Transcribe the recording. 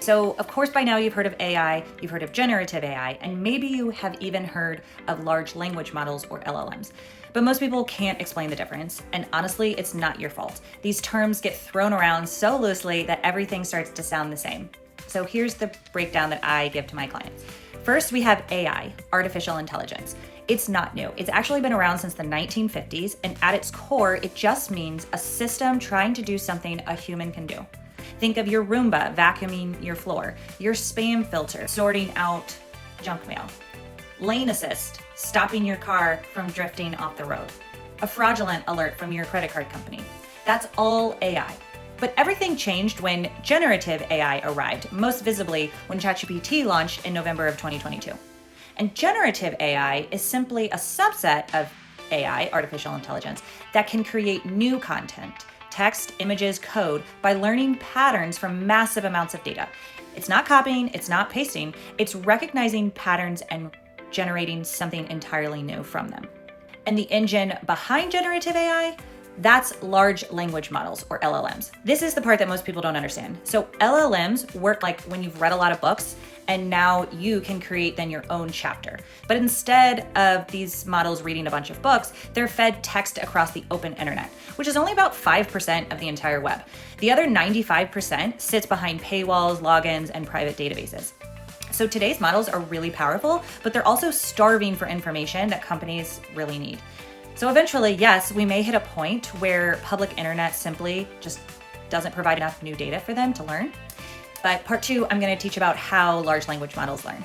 So of course by now you've heard of AI, you've heard of generative AI, and maybe you have even heard of large language models or LLMs. But most people can't explain the difference, and honestly, it's not your fault. These terms get thrown around so loosely that everything starts to sound the same. So here's the breakdown that I give to my clients. First, we have AI, artificial intelligence. It's not new. It's actually been around since the 1950s, and at its core, it just means a system trying to do something a human can do. Think of your Roomba vacuuming your floor, your spam filter sorting out junk mail, lane assist stopping your car from drifting off the road, a fraudulent alert from your credit card company. That's all AI. But everything changed when generative AI arrived, most visibly when ChatGPT launched in November of 2022. And generative AI is simply a subset of AI, artificial intelligence, that can create new content, text, images, code, by learning patterns from massive amounts of data. It's not copying, it's not pasting, it's recognizing patterns and generating something entirely new from them. And the engine behind generative AI, that's large language models, or LLMs. This is the part that most people don't understand. So LLMs work like when you've read a lot of books and now you can create then your own chapter. But instead of these models reading a bunch of books, they're fed text across the open internet, which is only about 5% of the entire web. The other 95% sits behind paywalls, logins, and private databases. So today's models are really powerful, but they're also starving for information that companies really need. So eventually, yes, we may hit a point where public internet simply just doesn't provide enough new data for them to learn. But part 2, I'm going to teach about how large language models learn.